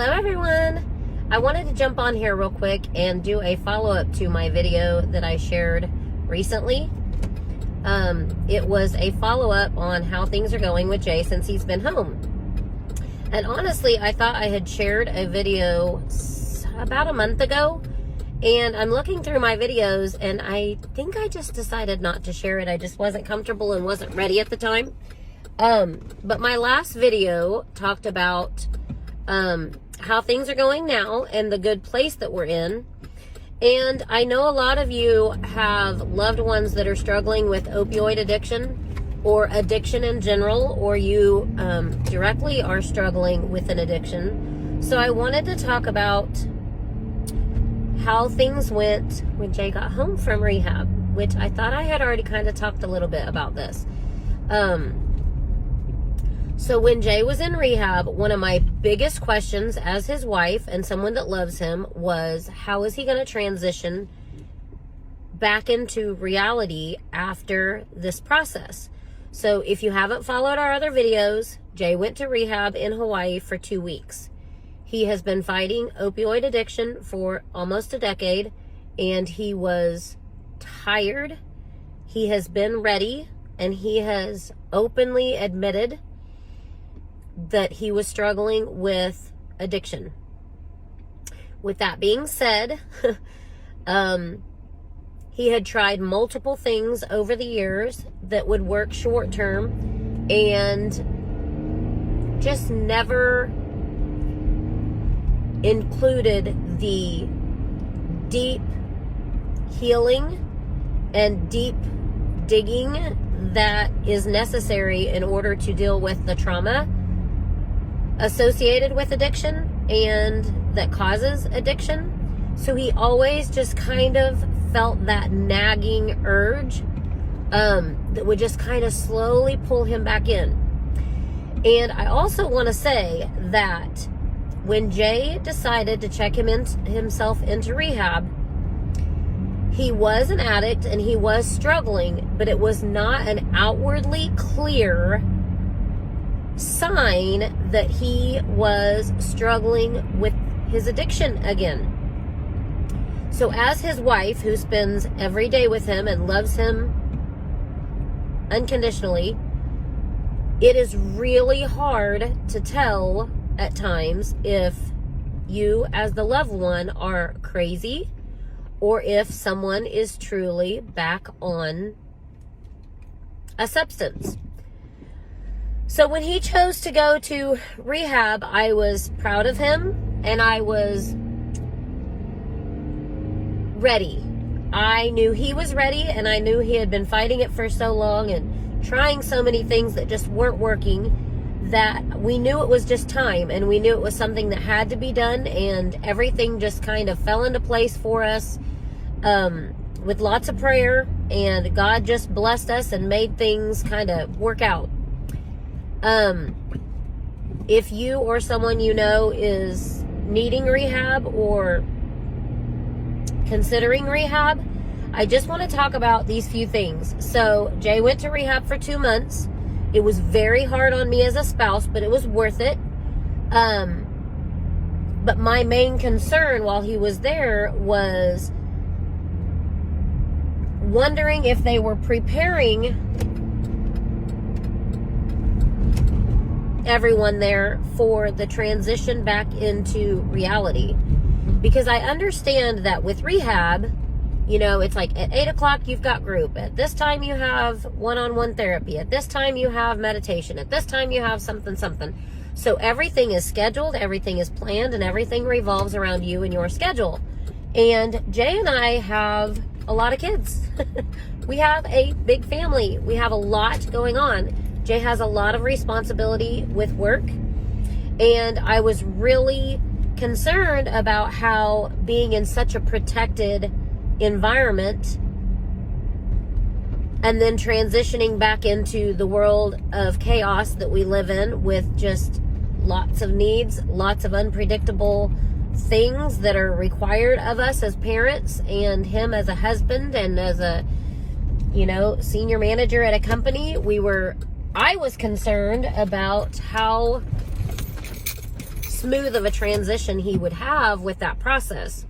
Hello everyone! I wanted to jump on here real quick and do a follow-up to my video that I shared recently. It was a follow-up on how things are going with Jay since he's been home. And honestly, I thought I had shared a video about a month ago, and I'm looking through my videos and I think I just decided not to share it. I just wasn't comfortable and wasn't ready at the time. But my last video talked about how things are going now and the good place that we're in. And I know a lot of you have loved ones that are struggling with opioid addiction or addiction in general, or you directly are struggling with an addiction. So I wanted to talk about how things went when Jay got home from rehab, which I thought I had already kind of talked a little bit about this. So when Jay was in rehab, one of my biggest questions as his wife and someone that loves him was, how is he going to transition back into reality after this process? So if you haven't followed our other videos, Jay went to rehab in Hawaii for 2 weeks. He has been fighting opioid addiction for almost a decade, and he was tired. He has been ready, and he has openly admitted that he was struggling with addiction. With that being said, he had tried multiple things over the years that would work short term and just never included the deep healing and deep digging that is necessary in order to deal with the trauma associated with addiction and that causes addiction. So he always just kind of felt that nagging urge that would just kind of slowly pull him back in. And I also want to say that when Jay decided to check himself into rehab, he was an addict and he was struggling, but it was not an outwardly clear sign that he was struggling with his addiction again. So as his wife, who spends every day with him and loves him unconditionally, it is really hard to tell at times if you as the loved one are crazy or if someone is truly back on a substance. So when he chose to go to rehab, I was proud of him and I was ready. I knew he was ready, and I knew he had been fighting it for so long and trying so many things that just weren't working, that we knew it was just time, and we knew it was something that had to be done, and everything just kind of fell into place for us with lots of prayer, and God just blessed us and made things kind of work out. If you or someone you know is needing rehab or considering rehab, I just want to talk about these few things. So Jay went to rehab for 2 months. It was very hard on me as a spouse, but it was worth it. But my main concern while he was there was wondering if they were preparing everyone there for the transition back into reality. Because I understand that with rehab, you know, it's like at 8 o'clock you've got group. At this time you have one-on-one therapy. At this time you have meditation. At this time you have something. So everything is scheduled, everything is planned, and everything revolves around you and your schedule. And Jay and I have a lot of kids. We have a big family. We have a lot going on. Jay has a lot of responsibility with work. And I was really concerned about how being in such a protected environment and then transitioning back into the world of chaos that we live in with just lots of needs, lots of unpredictable things that are required of us as parents, and him as a husband and as a, you know, senior manager at a company. I was concerned about how smooth of a transition he would have with that process.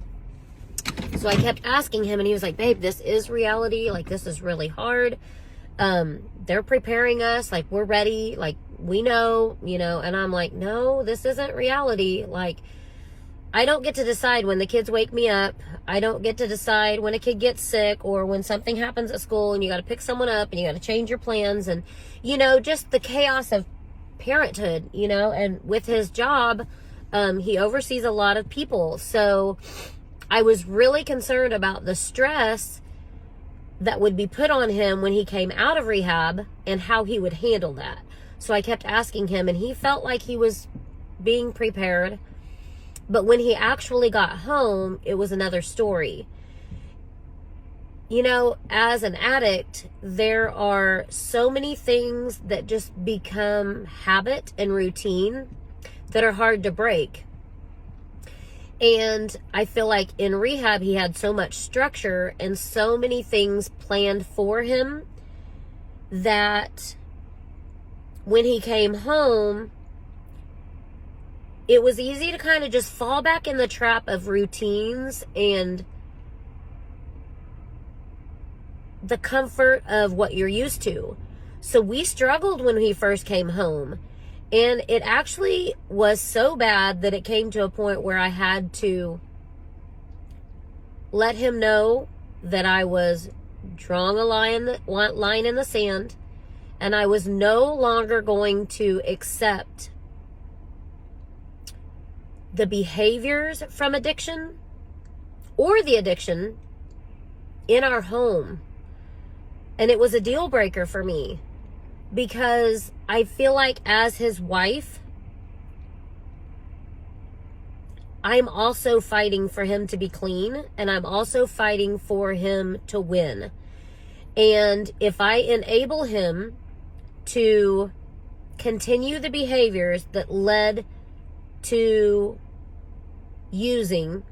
So I kept asking him, and he was like, babe, this is reality. Like, this is really hard. They're preparing us. Like, we're ready. Like, we know, you know. And I'm like, no, this isn't reality. Like, I don't get to decide when the kids wake me up. I don't get to decide when a kid gets sick or when something happens at school and you got to pick someone up and you got to change your plans. And, you know, just the chaos of parenthood, you know. And with his job, he oversees a lot of people. So I was really concerned about the stress that would be put on him when he came out of rehab and how he would handle that. So I kept asking him, and he felt like he was being prepared. But when he actually got home, it was another story. You know, as an addict, there are so many things that just become habit and routine that are hard to break. And I feel like in rehab, he had so much structure and so many things planned for him that when he came home, it was easy to kind of just fall back in the trap of routines and the comfort of what you're used to. So we struggled when he first came home. And it actually was so bad that it came to a point where I had to let him know that I was drawing a line in the sand, and I was no longer going to accept the behaviors from addiction or the addiction in our home. And it was a deal breaker for me. Because I feel like as his wife, I'm also fighting for him to be clean, and I'm also fighting for him to win. And if I enable him to continue the behaviors that led to using,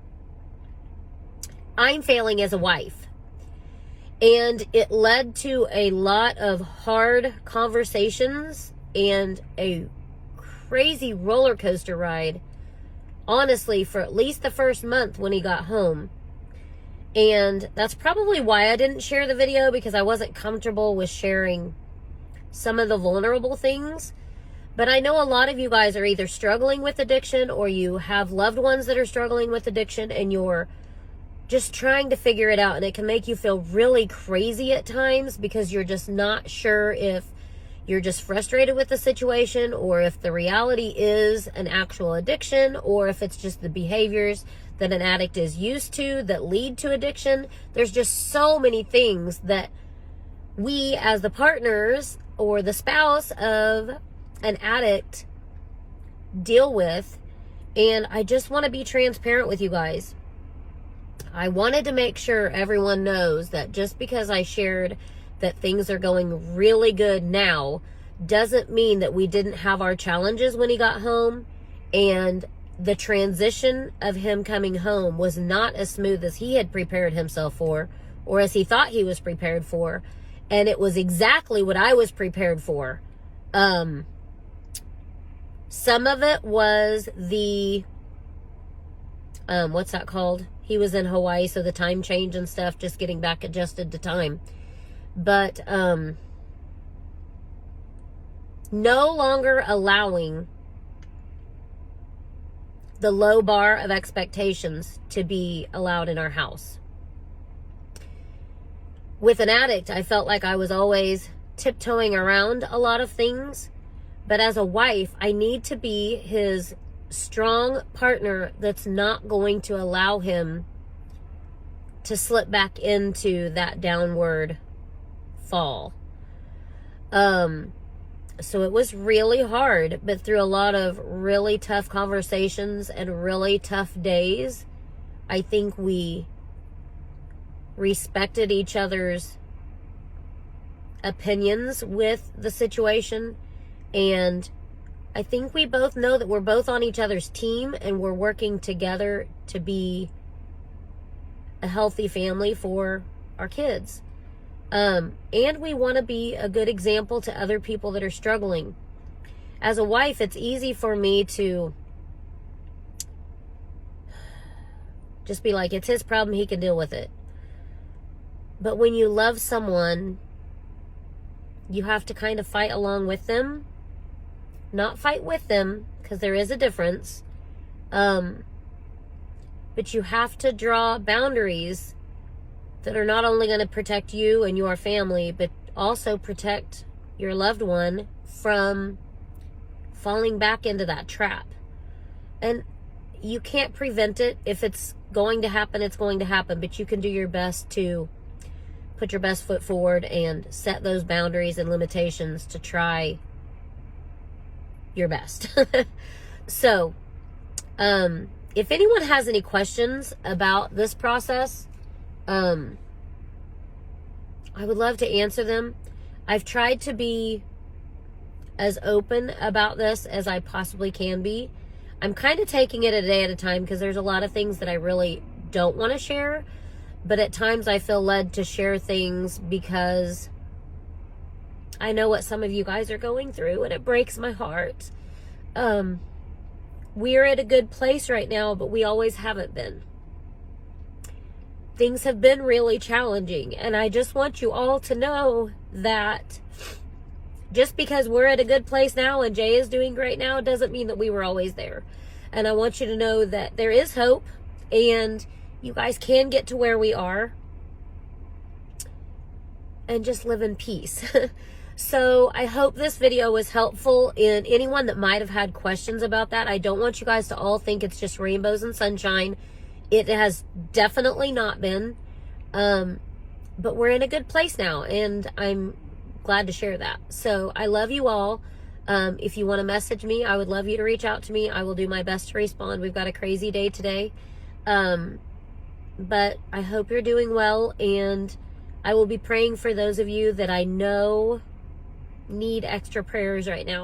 I'm failing as a wife. And it led to a lot of hard conversations and a crazy roller coaster ride, honestly, for at least the first month when he got home. And that's probably why I didn't share the video, because I wasn't comfortable with sharing some of the vulnerable things. But I know a lot of you guys are either struggling with addiction or you have loved ones that are struggling with addiction, and you're just trying to figure it out, and it can make you feel really crazy at times because you're just not sure if you're just frustrated with the situation or if the reality is an actual addiction or if it's just the behaviors that an addict is used to that lead to addiction. There's just so many things that we as the partners or the spouse of an addict deal with, and I just want to be transparent with you guys. I wanted to make sure everyone knows that just because I shared that things are going really good now doesn't mean that we didn't have our challenges when he got home. And the transition of him coming home was not as smooth as he had prepared himself for, or as he thought he was prepared for. And it was exactly what I was prepared for. Some of it was the, what's that called? He was in Hawaii, so the time change and stuff, just getting back adjusted to time. But no longer allowing the low bar of expectations to be allowed in our house. With an addict, I felt like I was always tiptoeing around a lot of things. But as a wife, I need to be his strong partner that's not going to allow him to slip back into that downward fall. So it was really hard, but through a lot of really tough conversations and really tough days, I think we respected each other's opinions with the situation. And I think we both know that we're both on each other's team and we're working together to be a healthy family for our kids. And we want to be a good example to other people that are struggling. As a wife, it's easy for me to Just be like, it's his problem, he can deal with it. But when you love someone, you have to kind of fight along with them. Not fight with them, because there is a difference. But you have to draw boundaries that are not only going to protect you and your family, but also protect your loved one from falling back into that trap. And you can't prevent it. If it's going to happen, it's going to happen. But you can do your best to put your best foot forward and set those boundaries and limitations to try your best. So, if anyone has any questions about this process, I would love to answer them. I've tried to be as open about this as I possibly can be. I'm kind of taking it a day at a time because there's a lot of things that I really don't want to share. But at times I feel led to share things because I know what some of you guys are going through, and it breaks my heart. We're at a good place right now, but we always haven't been. Things have been really challenging, and I just want you all to know that just because we're at a good place now and Jay is doing great now doesn't mean that we were always there. And I want you to know that there is hope, and you guys can get to where we are and just live in peace. So I hope this video was helpful in anyone that might have had questions about that. I don't want you guys to all think it's just rainbows and sunshine. It has definitely not been. But we're in a good place now, and I'm glad to share that. So I love you all. If you want to message me, I would love you to reach out to me. I will do my best to respond. We've got a crazy day today. But I hope you're doing well, and I will be praying for those of you that I know need extra prayers right now.